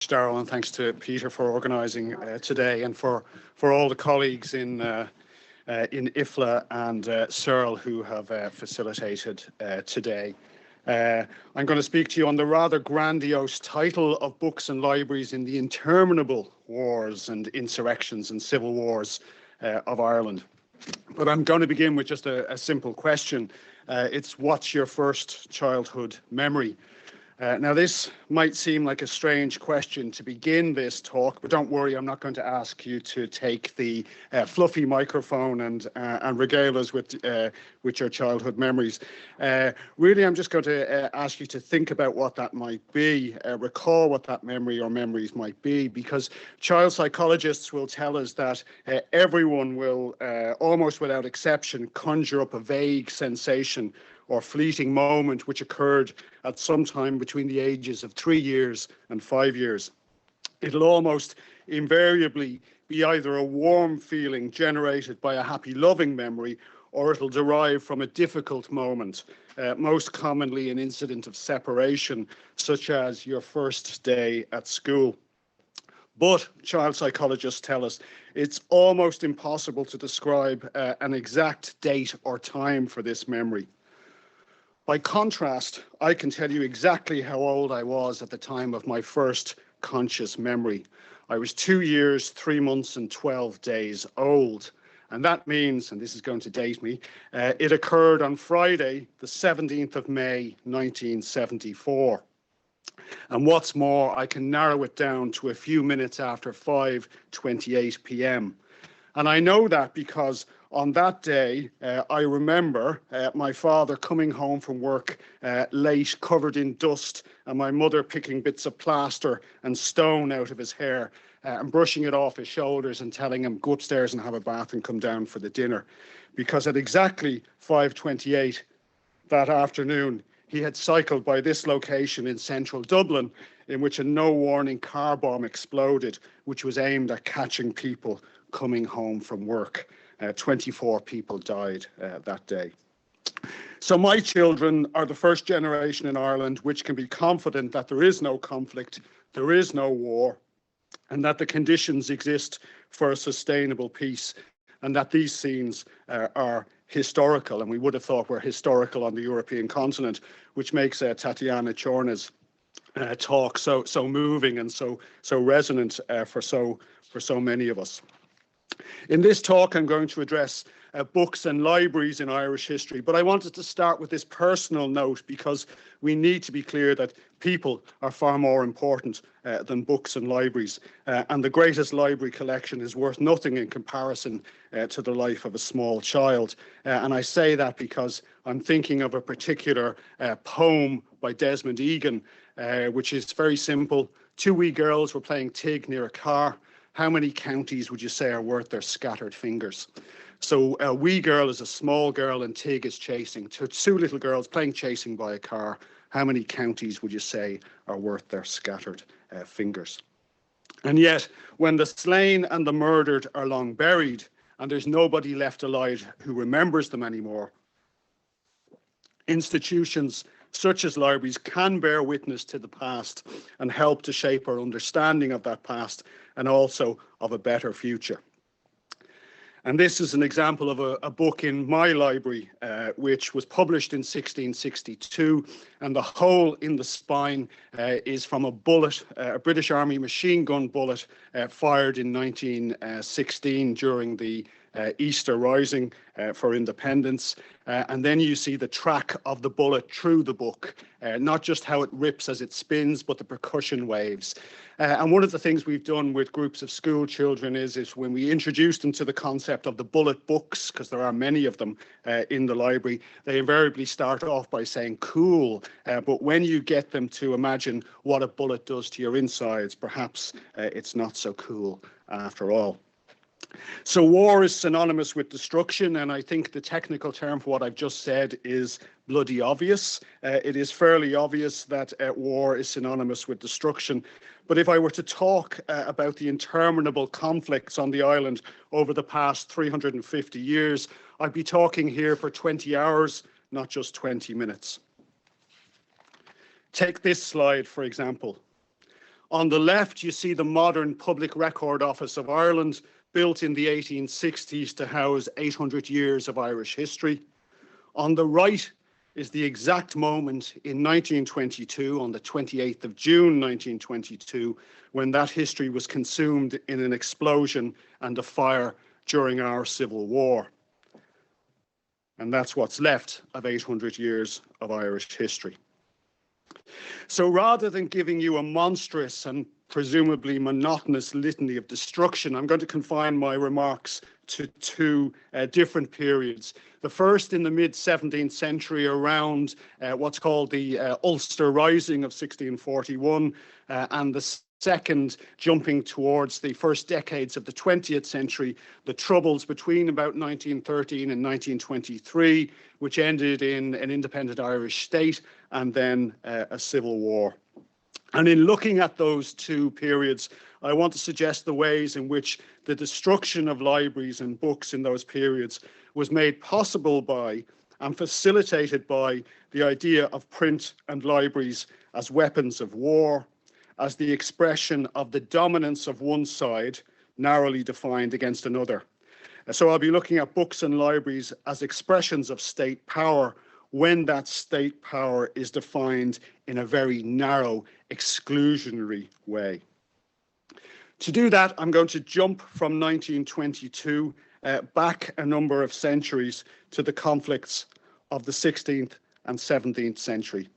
Darrell, and thanks to Peter for organising today, and for all the colleagues in IFLA and CERL who have facilitated today. I'm going to speak to you on the rather grandiose title of Books and Libraries in the Interminable Wars and Insurrections and Civil Wars of Ireland. But I'm going to begin with just a simple question. It's, what's your first childhood memory? Now, this might seem like a strange question to begin this talk, but don't worry, I'm not going to ask you to take the fluffy microphone and regale us with your childhood memories. Really, I'm just going to ask you to think about what that might be, recall what that memory or memories might be, because child psychologists will tell us that everyone will, almost without exception, conjure up a vague sensation or fleeting moment which occurred at some time between the ages of 3 years and 5 years. It'll almost invariably be either a warm feeling generated by a happy, loving memory, or it'll derive from a difficult moment, most commonly an incident of separation, such as your first day at school. But child psychologists tell us it's almost impossible to describe an exact date or time for this memory. By contrast, I can tell you exactly how old I was at the time of my first conscious memory. I was 2 years, 3 months and 12 days old. And that means, and this is going to date me, it occurred on Friday, the 17th of May, 1974. And what's more, I can narrow it down to a few minutes after 5:28 p.m. And I know that because on that day, I remember my father coming home from work late, covered in dust, and my mother picking bits of plaster and stone out of his hair and brushing it off his shoulders and telling him, go upstairs and have a bath and come down for the dinner. Because at exactly 5:28 that afternoon, he had cycled by this location in central Dublin in which a no-warning car bomb exploded, which was aimed at catching people coming home from work. 24 people died that day. So my children are the first generation in Ireland which can be confident that there is no conflict, there is no war, and that the conditions exist for a sustainable peace, and that these scenes are historical, and we would have thought were historical on the European continent, which makes Tatiana Chorna's talk so moving and so resonant for so many of us. In this talk, I'm going to address books and libraries in Irish history, but I wanted to start with this personal note because we need to be clear that people are far more important than books and libraries, and the greatest library collection is worth nothing in comparison to the life of a small child. And I say that because I'm thinking of a particular poem by Desmond Egan, which is very simple. 2 wee girls were playing tig near a car. How many counties would you say are worth their scattered fingers? So a wee girl is a small girl and tig is chasing. Two little girls playing chasing by a car. How many counties would you say are worth their scattered fingers? And yet, when the slain and the murdered are long buried and there's nobody left alive who remembers them anymore, institutions such as libraries can bear witness to the past and help to shape our understanding of that past and also of a better future. And this is an example of a book in my library, which was published in 1662, and the hole in the spine is from a bullet, a British Army machine gun bullet fired in 1916 during the Easter Rising for independence. And then you see the track of the bullet through the book, not just how it rips as it spins, but the percussion waves. And one of the things we've done with groups of school children is when we introduce them to the concept of the bullet books, because there are many of them in the library, they invariably start off by saying cool. But when you get them to imagine what a bullet does to your insides, perhaps it's not so cool after all. So war is synonymous with destruction, and I think the technical term for what I've just said is bloody obvious. It is fairly obvious that war is synonymous with destruction. But if I were to talk about the interminable conflicts on the island over the past 350 years, I'd be talking here for 20 hours, not just 20 minutes. Take this slide, for example. On the left, you see the modern Public Record Office of Ireland, built in the 1860s to house 800 years of Irish history. On the right is the exact moment in 1922, on the 28th of June 1922, when that history was consumed in an explosion and a fire during our Civil War. And that's what's left of 800 years of Irish history. So rather than giving you a monstrous and presumably monotonous litany of destruction, I'm going to confine my remarks to two different periods. The first in the mid-17th century, around what's called the Ulster Rising of 1641, and the second jumping towards the first decades of the 20th century, the Troubles between about 1913 and 1923, which ended in an independent Irish state and then a civil war. And in looking at those two periods, I want to suggest the ways in which the destruction of libraries and books in those periods was made possible by and facilitated by the idea of print and libraries as weapons of war, as the expression of the dominance of one side, narrowly defined, against another. So I'll be looking at books and libraries as expressions of state power, when that state power is defined in a very narrow, exclusionary way. To do that, I'm going to jump from 1922 back a number of centuries to the conflicts of the 16th and 17th century.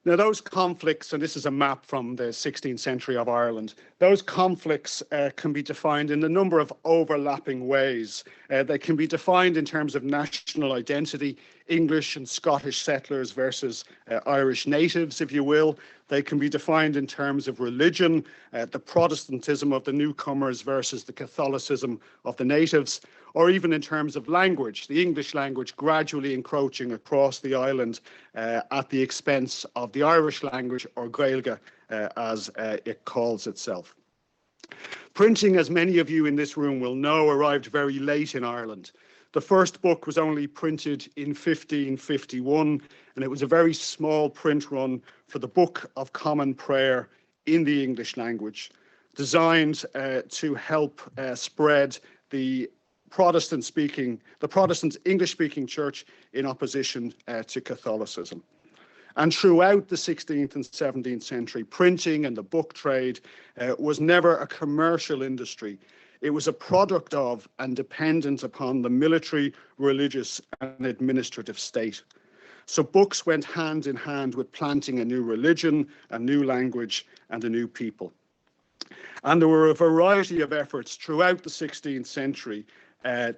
Now, those conflicts, and this is a map from the 16th century of Ireland, those conflicts can be defined in a number of overlapping ways. They can be defined in terms of national identity, English and Scottish settlers versus Irish natives, if you will. They can be defined in terms of religion, the Protestantism of the newcomers versus the Catholicism of the natives, or even in terms of language, the English language gradually encroaching across the island at the expense of the Irish language, or Gaeilge, as it calls itself. Printing, as many of you in this room will know, arrived very late in Ireland. The first book was only printed in 1551, and it was a very small print run for the Book of Common Prayer in the English language, designed to help spread the Protestant English-speaking church in opposition to Catholicism. And throughout the 16th and 17th century, printing and the book trade was never a commercial industry. It was a product of and dependent upon the military, religious, and administrative state. So books went hand in hand with planting a new religion, a new language, and a new people. And there were a variety of efforts throughout the 16th century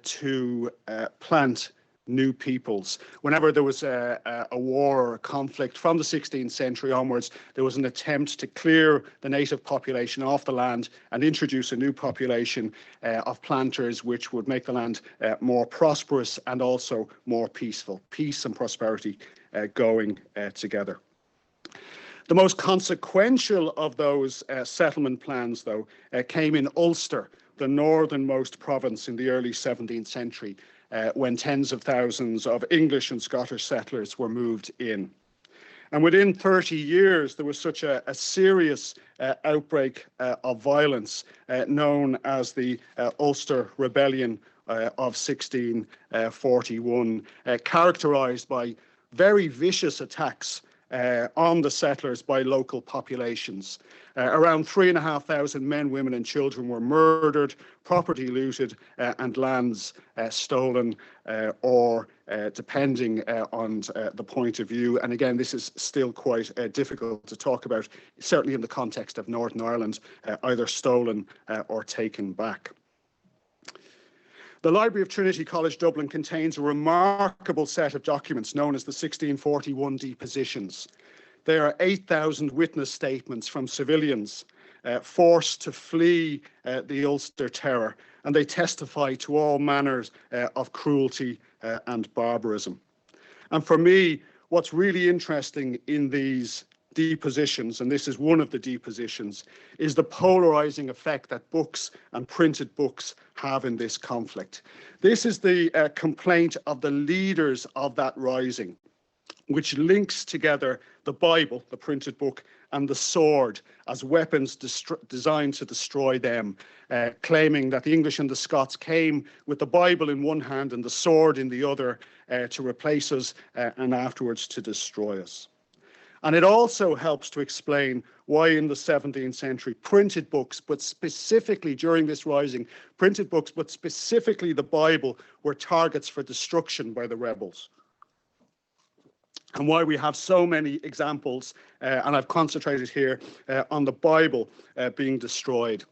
to plant new peoples. Whenever there was a war or a conflict from the 16th century onwards, there was an attempt to clear the native population off the land and introduce a new population of planters, which would make the land more prosperous and also more peaceful. Peace and prosperity going together. The most consequential of those settlement plans, though, came in Ulster, the northernmost province in the early 17th century, when tens of thousands of English and Scottish settlers were moved in. And within 30 years, there was such a serious outbreak of violence known as the Ulster Rebellion of 1641, characterised by very vicious attacks on the settlers by local populations. Around 3,500 men, women and children were murdered, property looted, and lands stolen, or depending on the point of view. And again, this is still quite difficult to talk about, certainly in the context of Northern Ireland, either stolen or taken back. The Library of Trinity College Dublin contains a remarkable set of documents known as the 1641 depositions. There are 8,000 witness statements from civilians forced to flee the Ulster Terror, and they testify to all manners of cruelty and barbarism. And for me, what's really interesting in these depositions, and this is one of the depositions, is the polarizing effect that books and printed books have in this conflict. This is the complaint of the leaders of that rising. which links together the Bible, the printed book, and the sword as weapons designed to destroy them, claiming that the English and the Scots came with the Bible in one hand and the sword in the other to replace us and afterwards to destroy us. And it also helps to explain why in the 17th century printed books, but specifically during this rising, printed books, but specifically the Bible, were targets for destruction by the rebels. And why we have so many examples, and I've concentrated here on the Bible being destroyed.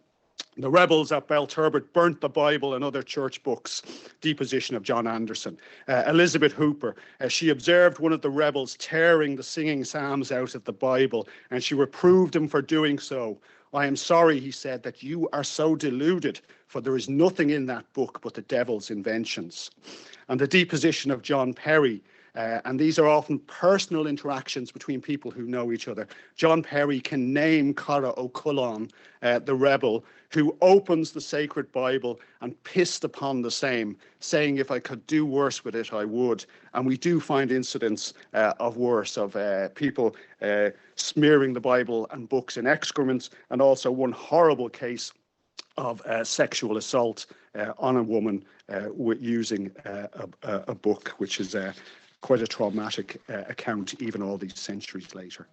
The rebels at Belturbet burnt the Bible and other church books. Deposition of John Anderson. Elizabeth Hooper, she observed one of the rebels tearing the singing psalms out of the Bible, and she reproved him for doing so. I am sorry, he said, that you are so deluded, for there is nothing in that book but the devil's inventions. And the deposition of John Perry, and these are often personal interactions between people who know each other. John Perry can name Cara O'Culloch, the rebel, who opens the sacred Bible and pissed upon the same, saying, if I could do worse with it, I would. And we do find incidents of worse, of people smearing the Bible and books in excrement, and also one horrible case of sexual assault on a woman using a book, which is quite a traumatic account, even all these centuries later.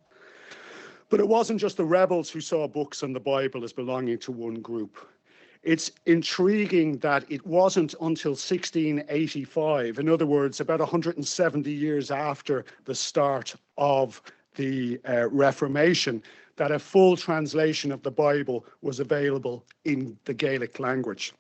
But it wasn't just the rebels who saw books and the Bible as belonging to one group. It's intriguing that it wasn't until 1685, in other words, about 170 years after the start of the Reformation, that a full translation of the Bible was available in the Gaelic language.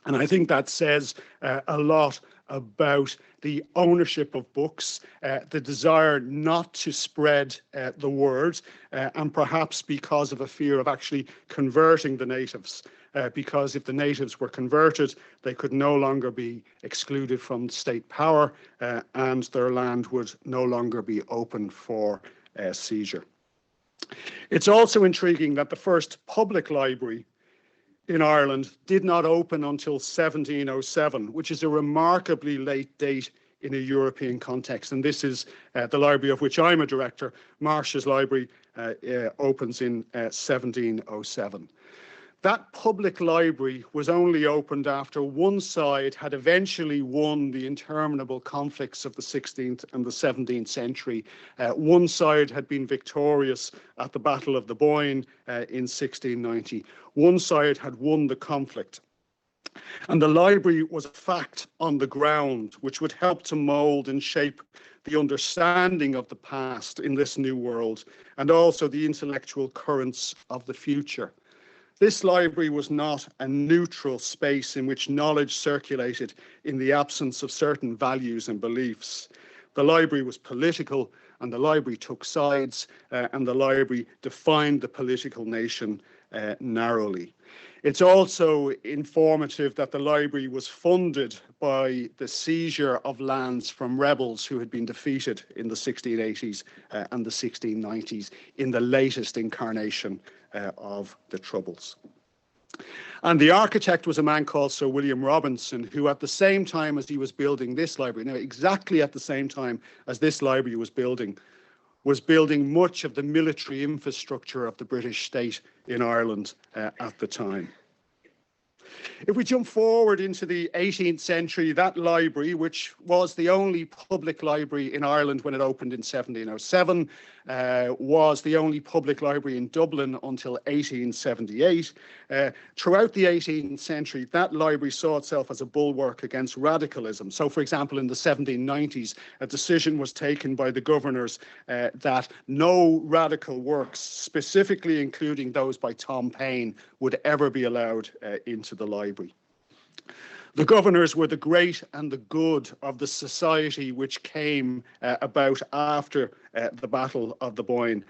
And I think that says a lot about the ownership of books, the desire not to spread the word, and perhaps because of a fear of actually converting the natives, because if the natives were converted, they could no longer be excluded from state power, and their land would no longer be open for seizure. It's also intriguing that the first public library in Ireland did not open until 1707, which is a remarkably late date in a European context. And this is the library of which I'm a director. Marsh's library opens in 1707. That public library was only opened after one side had eventually won the interminable conflicts of the 16th and the 17th century. One side had been victorious at the Battle of the Boyne in 1690. One side had won the conflict. And the library was a fact on the ground, which would help to mould and shape the understanding of the past in this new world, and also the intellectual currents of the future. This library was not a neutral space in which knowledge circulated in the absence of certain values and beliefs. The library was political, and the library took sides, and the library defined the political nation narrowly. It's also informative that the library was funded by the seizure of lands from rebels who had been defeated in the 1680s and the 1690s in the latest incarnation of the Troubles. And the architect was a man called Sir William Robinson, who at the same time as he was building this library, now exactly at the same time as this library was building much of the military infrastructure of the British state in Ireland at the time. If we jump forward into the 18th century, that library, which was the only public library in Ireland when it opened in 1707, was the only public library in Dublin until 1878. Throughout the 18th century, that library saw itself as a bulwark against radicalism. So, for example, in the 1790s, a decision was taken by the governors that no radical works, specifically including those by Tom Paine, would ever be allowed into the library. The governors were the great and the good of the society which came about after the Battle of the Boyne.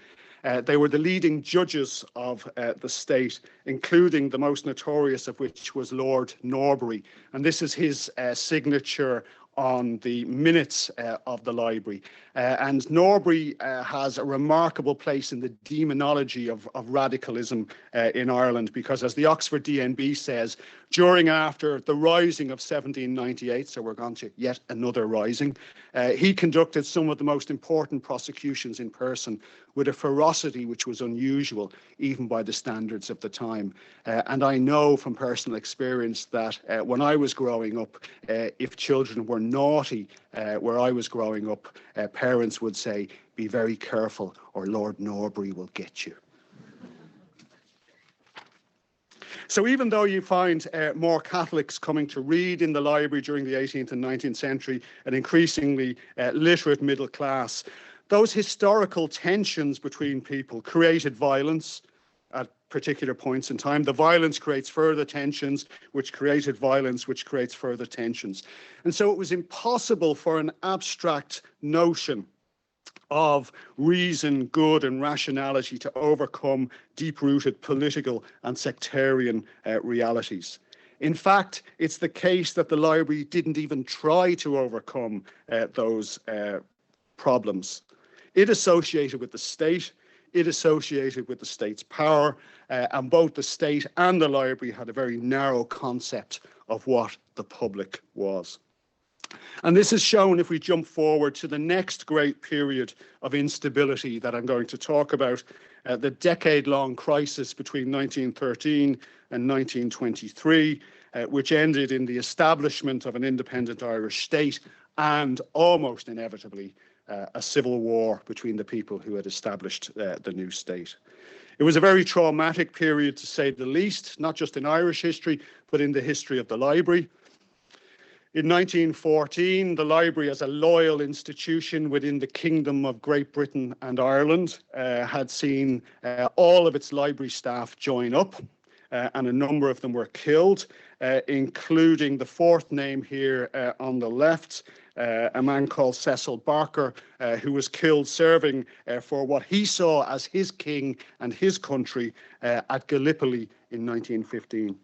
They were the leading judges of the state, including the most notorious of which was Lord Norbury. And this is his signature on the minutes of the library. And Norbury has a remarkable place in the demonology of radicalism in Ireland, because as the Oxford DNB says, During and after the Rising of 1798, so we're gone to yet another rising, he conducted some of the most important prosecutions in person with a ferocity which was unusual even by the standards of the time. And I know from personal experience that when I was growing up, if children were naughty where I was growing up, parents would say, "Be very careful or Lord Norbury will get you." So even though you find more Catholics coming to read in the library during the 18th and 19th century, an increasingly literate middle class, those historical tensions between people created violence at particular points in time. The violence creates further tensions, which created violence, which creates further tensions. And so it was impossible for an abstract notion of reason, good and rationality to overcome deep-rooted political and sectarian realities. In fact, it's the case that the library didn't even try to overcome those problems. It associated with the state, it associated with the state's power, and both the state and the library had a very narrow concept of what the public was. And this is shown if we jump forward to the next great period of instability that I'm going to talk about, the decade-long crisis between 1913 and 1923, which ended in the establishment of an independent Irish state and almost inevitably a civil war between the people who had established the new state. It was a very traumatic period, to say the least, not just in Irish history, but in the history of the library. In 1914, the library, as a loyal institution within the Kingdom of Great Britain and Ireland, had seen all of its library staff join up, and a number of them were killed, including the fourth name here on the left, a man called Cecil Barker, who was killed serving for what he saw as his king and his country at Gallipoli in 1915.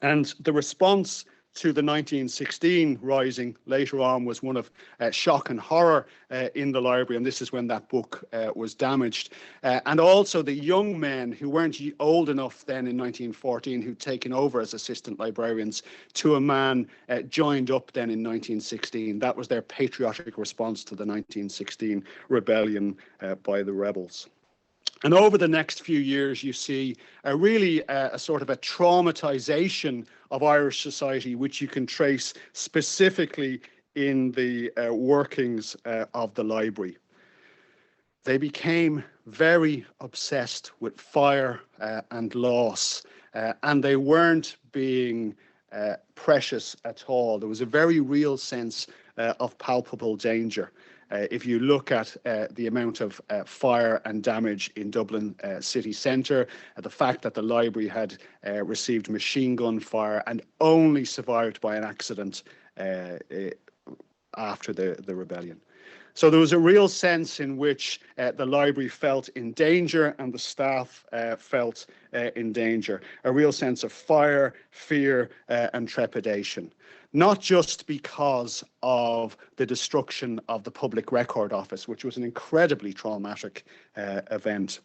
And the response to the 1916 rising later on was one of shock and horror in the library, and this is when that book was damaged. And also the young men who weren't old enough then in 1914 who'd taken over as assistant librarians to a man joined up then in 1916. That was their patriotic response to the 1916 rebellion by the rebels. And over the next few years, you see a sort of a traumatization of Irish society, which you can trace specifically in the workings of the library. They became very obsessed with fire and loss, and they weren't being precious at all. There was a very real sense of palpable danger. If you look at the amount of fire and damage in Dublin city centre, the fact that the library had received machine gun fire and only survived by an accident after the rebellion. So there was a real sense in which the library felt in danger and the staff felt in danger, a real sense of fire, fear and trepidation. Not just because of the destruction of the Public Record Office, which was an incredibly traumatic event,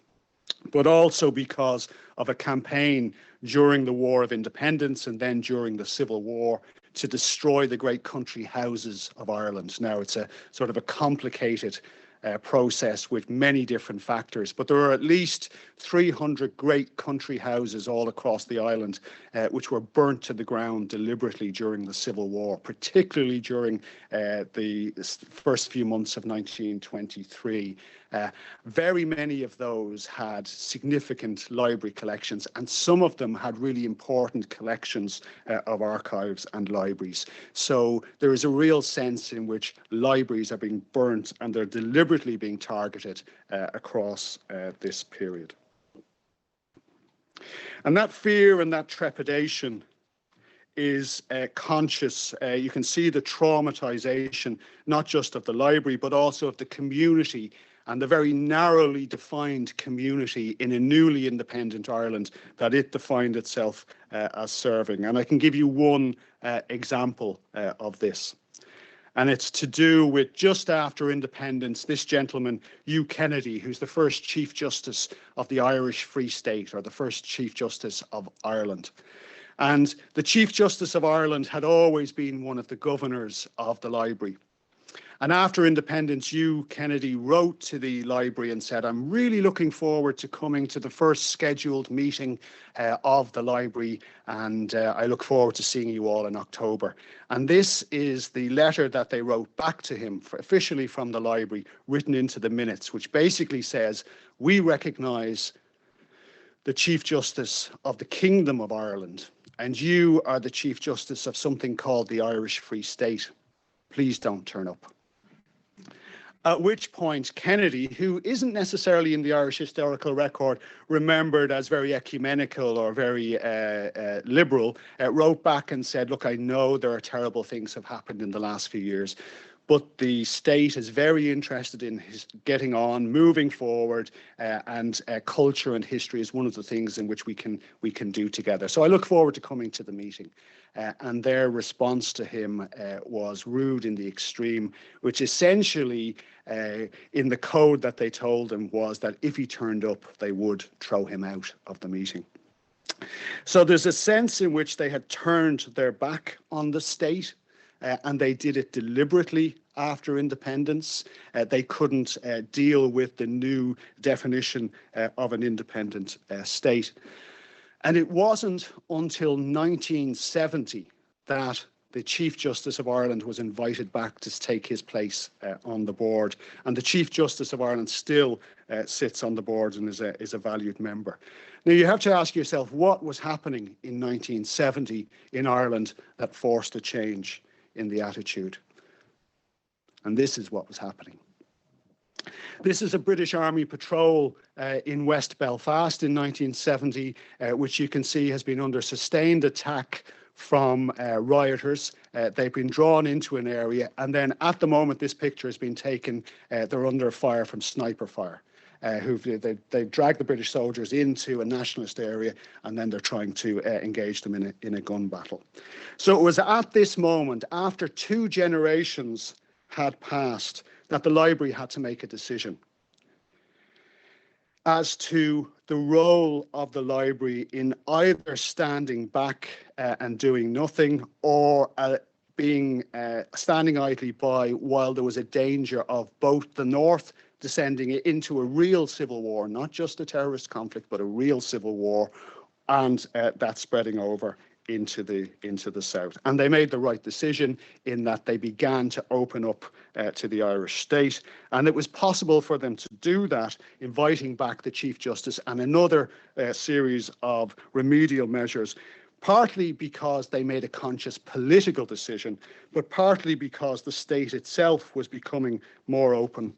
but also because of a campaign during the War of Independence and then during the Civil War to destroy the great country houses of Ireland. Now, it's a sort of a complicated process with many different factors, but there are at least 300 great country houses all across the island which were burnt to the ground deliberately during the Civil War, particularly during the first few months of 1923. Very many of those had significant library collections, and some of them had really important collections of archives and libraries. So there is a real sense in which libraries are being burnt and they're deliberately being targeted across this period. And that fear and that trepidation is conscious. You can see the traumatization, not just of the library, but also of the community and the very narrowly defined community in a newly independent Ireland that it defined itself as serving. And I can give you one example of this. And it's to do with just after independence, this gentleman, Hugh Kennedy, who's the first Chief Justice of the Irish Free State, or the first Chief Justice of Ireland. And the Chief Justice of Ireland had always been one of the governors of the library. And after independence, Hugh Kennedy wrote to the library and said, I'm really looking forward to coming to the first scheduled meeting of the library, and I look forward to seeing you all in October. And this is the letter that they wrote back to him officially from the library, written into the minutes, which basically says, we recognise the Chief Justice of the Kingdom of Ireland, and you are the Chief Justice of something called the Irish Free State. Please don't turn up. At which point Kennedy, who isn't necessarily in the Irish historical record remembered as very ecumenical or very liberal, wrote back and said, look, I know there are terrible things have happened in the last few years, but the state is very interested in getting on, moving forward, and culture and history is one of the things in which we can do together. So I look forward to coming to the meeting. And their response to him was rude in the extreme, which essentially in the code that they told him was that if he turned up, they would throw him out of the meeting. So there's a sense in which they had turned their back on the state, and they did it deliberately after independence. They couldn't deal with the new definition of an independent state. And it wasn't until 1970 that the Chief Justice of Ireland was invited back to take his place on the board. And the Chief Justice of Ireland still sits on the board and is a valued member. Now, you have to ask yourself, what was happening in 1970 in Ireland that forced a change in the attitude? And this is what was happening. This is a British Army patrol in West Belfast in 1970, which you can see has been under sustained attack from rioters. They've been drawn into an area, and then at the moment this picture has been taken, they're under fire from sniper fire. They've dragged the British soldiers into a nationalist area, and then they're trying to engage them in a gun battle. So it was at this moment, after 2 generations had passed, that the library had to make a decision as to the role of the library in either standing back and doing nothing, or standing idly by while there was a danger of both the North descending into a real civil war, not just a terrorist conflict, but a real civil war, and that spreading over into the south. And they made the right decision in that they began to open up to the Irish state, and it was possible for them to do that, inviting back the Chief Justice and another series of remedial measures, partly because they made a conscious political decision, but partly because the state itself was becoming more open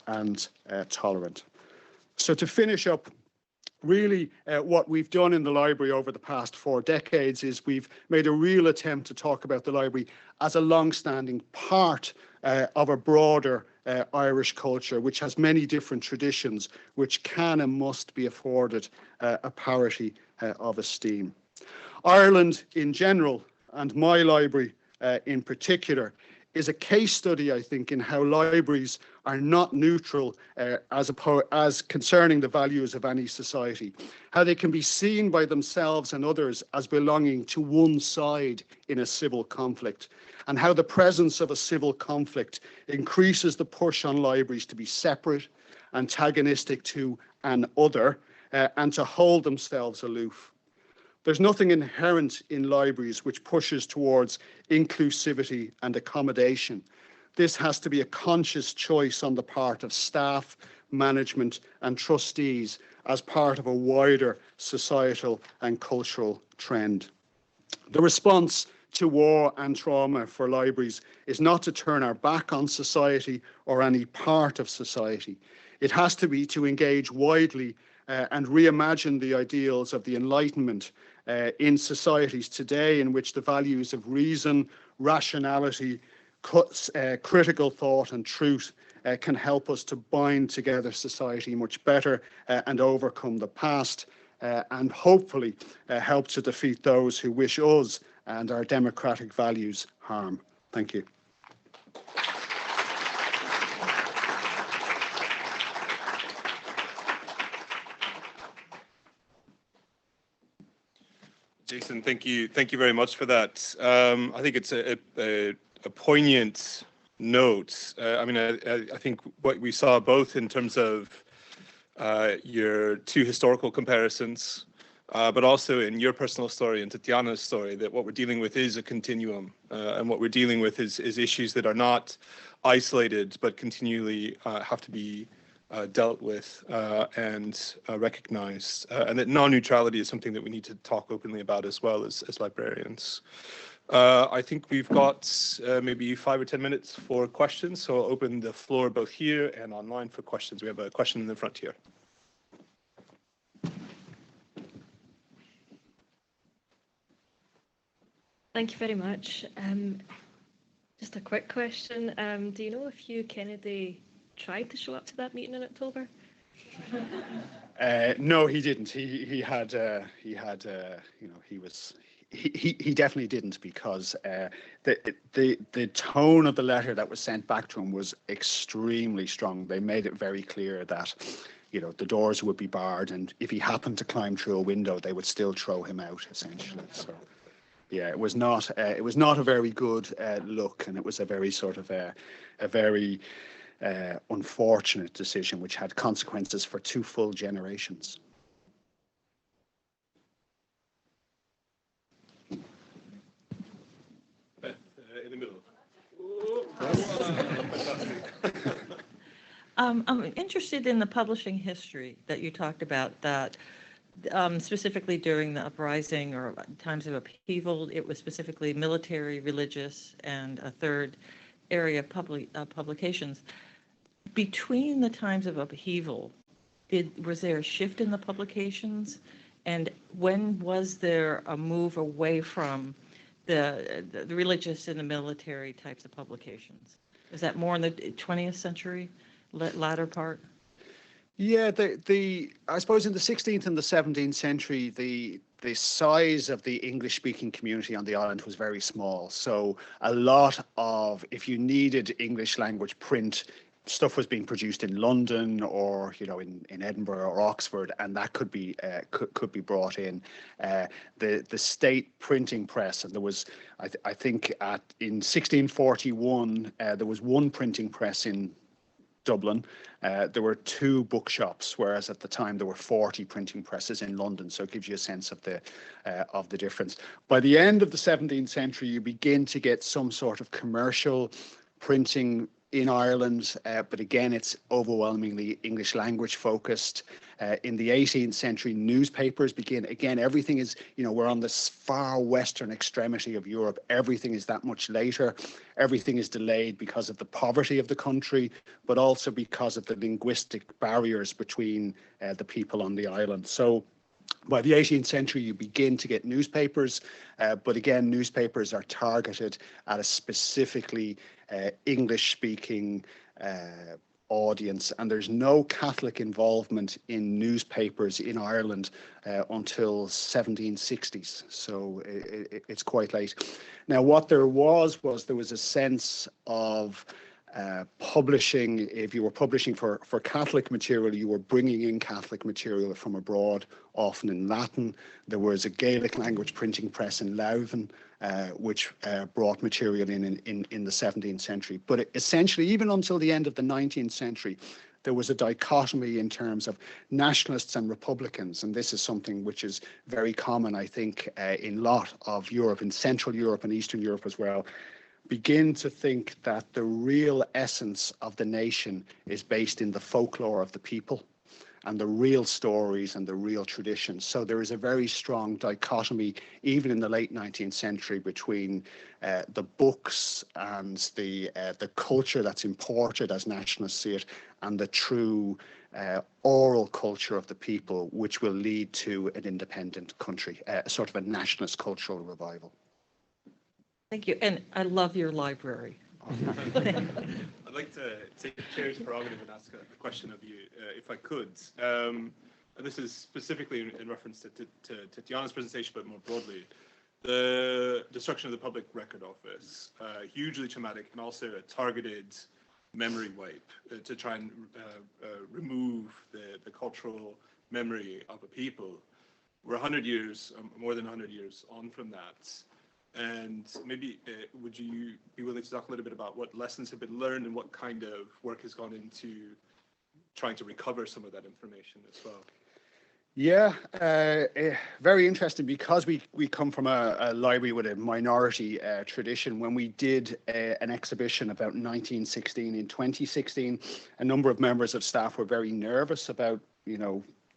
and tolerant. So to finish up, really, what we've done in the library over the past 4 decades is we've made a real attempt to talk about the library as a long-standing part of a broader Irish culture, which has many different traditions, which can and must be afforded a parity of esteem. Ireland in general, and my library in particular, is a case study, I think, in how libraries are not neutral as concerning the values of any society, how they can be seen by themselves and others as belonging to one side in a civil conflict, and how the presence of a civil conflict increases the push on libraries to be separate, antagonistic to an other, and to hold themselves aloof. There's nothing inherent in libraries which pushes towards inclusivity and accommodation. This has to be a conscious choice on the part of staff, management, and trustees as part of a wider societal and cultural trend. The response to war and trauma for libraries is not to turn our back on society or any part of society. It has to be to engage widely and reimagine the ideals of the Enlightenment in societies today, in which the values of reason, rationality, critical thought and truth can help us to bind together society much better and overcome the past, and hopefully help to defeat those who wish us and our democratic values harm. Thank you. Jason, thank you very much for that. I think it's a poignant note. I mean, I think what we saw both in terms of your two historical comparisons, but also in your personal story and Tatiana's story, that what we're dealing with is a continuum, and what we're dealing with is issues that are not isolated, but continually have to be dealt with and recognized, and that non-neutrality is something that we need to talk openly about as well as librarians. I think we've got maybe 5 or 10 minutes for questions, so I'll open the floor both here and online for questions. We have a question in the front here. Thank you very much. Just a quick question. Do you know if Hugh Kennedy tried to show up to that meeting in October? No, he didn't. He definitely didn't, because the tone of the letter that was sent back to him was extremely strong. They made it very clear that, the doors would be barred, and if he happened to climb through a window, they would still throw him out, essentially. So, yeah, it was not a very good look, and it was a very sort of a very unfortunate decision, which had consequences for 2 full generations. In the middle. I'm interested in the publishing history that you talked about, that specifically during the uprising or times of upheaval, it was specifically military, religious, and a third area of publications. Between the times of upheaval, was there a shift in the publications? And when was there a move away from the religious and the military types of publications? Is that more in the 20th century, latter part? Yeah, I suppose in the 16th and the 17th century, the size of the English-speaking community on the island was very small. So a lot of, if you needed English language print, stuff was being produced in London or in Edinburgh or Oxford, and that could be brought in. The state printing press, and there was, I think in 1641 there was one printing press in Dublin. There were 2 bookshops, whereas at the time there were 40 printing presses in London. So it gives you a sense of the difference. By the end of the 17th century, you begin to get some sort of commercial printing in Ireland, but again, it's overwhelmingly English language focused. In the 18th century, newspapers begin. Again, everything is, we're on this far western extremity of Europe. Everything is that much later. Everything is delayed because of the poverty of the country, but also because of the linguistic barriers between the people on the island. So by the 18th century, you begin to get newspapers, but again, newspapers are targeted at a specifically English-speaking audience, and there's no Catholic involvement in newspapers in Ireland until 1760s, so it's quite late. Now, what there was a sense of publishing. If you were publishing for Catholic material, you were bringing in Catholic material from abroad, often in Latin. There was a Gaelic language printing press in Louvain, which brought material in the 17th century. But essentially, even until the end of the 19th century, there was a dichotomy in terms of nationalists and republicans, and this is something which is very common, I think, in a lot of Europe, in Central Europe and Eastern Europe as well. Begin to think that the real essence of the nation is based in the folklore of the people and the real stories and the real traditions. So there is a very strong dichotomy, even in the late 19th century, between the books and the culture that's imported as nationalists see it, and the true oral culture of the people, which will lead to an independent country, sort of a nationalist cultural revival. Thank you, and I love your library. I'd like to take the chair's prerogative and ask a question of you, if I could. This is specifically in reference to Tatiana's presentation, but more broadly. The destruction of the Public Record Office, hugely traumatic, and also a targeted memory wipe to try and remove the cultural memory of a people. we're 100 years, more than 100 years on from that. And maybe would you be willing to talk a little bit about what lessons have been learned and what kind of work has gone into trying to recover some of that information as well? Yeah, very interesting, because we come from a library with a minority tradition. When we did an exhibition about 1916 in 2016, a number of members of staff were very nervous about,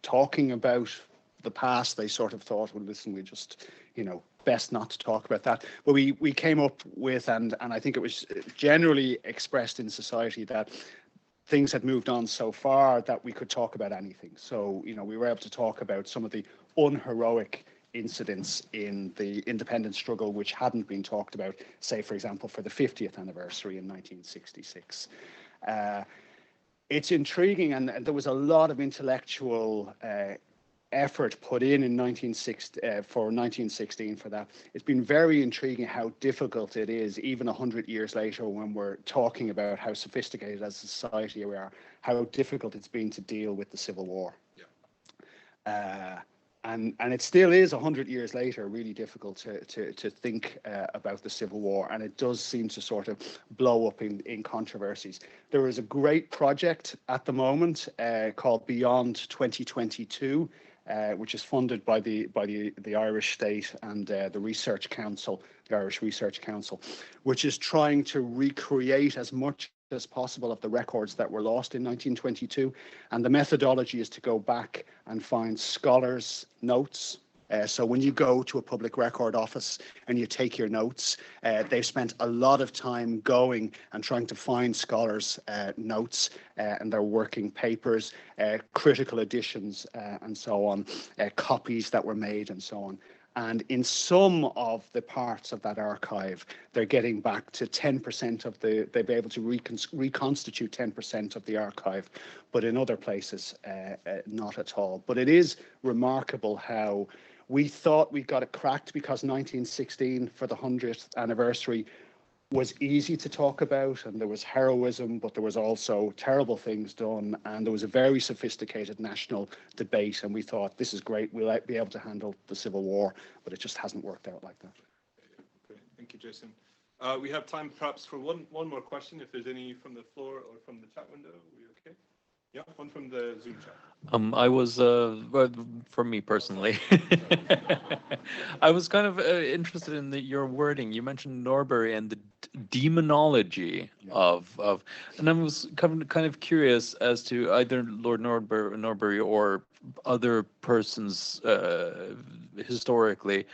talking about the past. They sort of thought, well, listen, we just, best not to talk about that. But we came up with, and I think it was generally expressed in society, that things had moved on so far that we could talk about anything. So, we were able to talk about some of the unheroic incidents in the independence struggle which hadn't been talked about, say, for example, for the 50th anniversary in 1966. It's intriguing, and there was a lot of intellectual effort put in 1916 for that. It's been very intriguing how difficult it is, even 100 years later, when we're talking about how sophisticated as a society we are, how difficult it's been to deal with the Civil War. Yeah. And it still is 100 years later really difficult to think about the Civil War, and it does seem to sort of blow up in controversies. There is a great project at the moment called Beyond 2022, which is funded by the Irish state and the Research Council, the Irish Research Council, which is trying to recreate as much as possible of the records that were lost in 1922. And the methodology is to go back and find scholars' notes. So when you go to a public record office and you take your notes, they've spent a lot of time going and trying to find scholars' notes and their working papers, critical editions and so on, copies that were made and so on. And in some of the parts of that archive, they're getting back to 10% of they've been able to reconstitute 10% of the archive, but in other places, not at all. But it is remarkable how we thought we got it cracked, because 1916, for the 100th anniversary, was easy to talk about, and there was heroism, but there was also terrible things done, and there was a very sophisticated national debate, and we thought, this is great, we'll be able to handle the Civil War, but it just hasn't worked out like that. Great. Thank you, Jason. We have time perhaps for one more question, if there's any from the floor or from the chat window. Are we okay? Yeah, one from the Zoom chat. I was, for me personally, I was kind of interested in your wording. You mentioned Norbury and the demonology of, and I was kind of curious as to either Lord Norbury or other persons historically,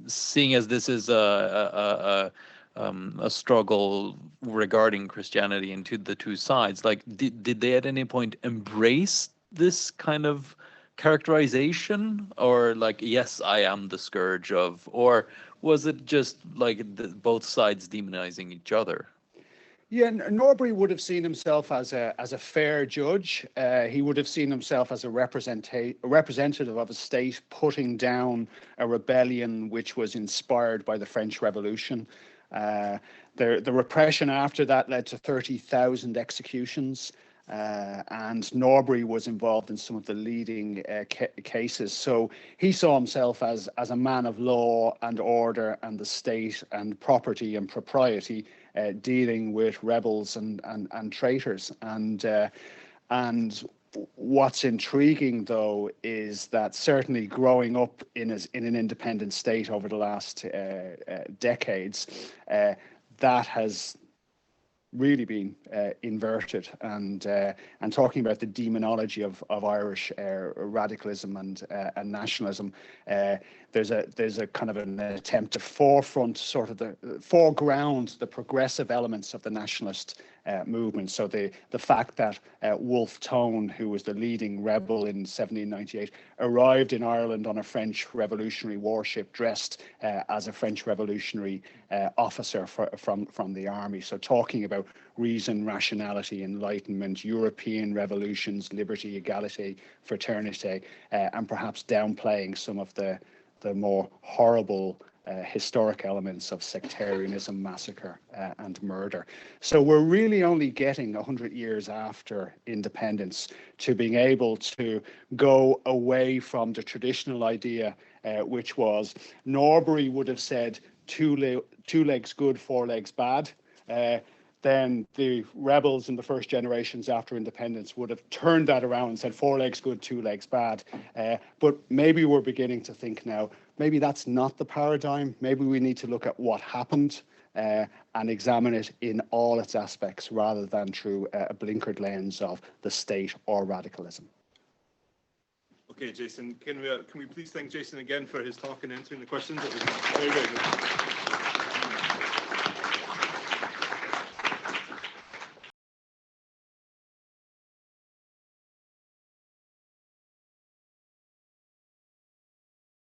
seeing as this is a struggle regarding Christianity into the two sides. Like, did they at any point embrace this kind of characterization, or like, yes, I am the scourge of, or was it just like both sides demonizing each other? Yeah, Norbury would have seen himself as a fair judge. He would have seen himself as a representative of a state putting down a rebellion which was inspired by the French Revolution. The repression after that led to 30,000 executions, and Norbury was involved in some of the leading cases. So he saw himself as a man of law and order and the state and property and propriety, dealing with rebels and traitors. And what's intriguing, though, is that certainly growing up in an independent state over the last decades, that has really been inverted, and talking about the demonology of Irish radicalism and nationalism, there's a kind of an attempt to foreground the progressive elements of the nationalist movement. So the fact that Wolfe Tone, who was the leading rebel in 1798, arrived in Ireland on a French Revolutionary warship dressed as a French Revolutionary officer from the army. So talking about reason, rationality, enlightenment, European revolutions, liberty, equality, fraternity, and perhaps downplaying some of the more horrible historic elements of sectarianism, massacre, and murder. So we're really only getting 100 years after independence to being able to go away from the traditional idea, which was Norbury would have said two legs good, four legs bad. Then the rebels in the first generations after independence would have turned that around and said four legs good, two legs bad. But maybe we're beginning to think now, maybe that's not the paradigm. Maybe we need to look at what happened and examine it in all its aspects rather than through a blinkered lens of the state or radicalism. Okay, Jason, can we please thank Jason again for his talk and answering the questions? It was very, very good.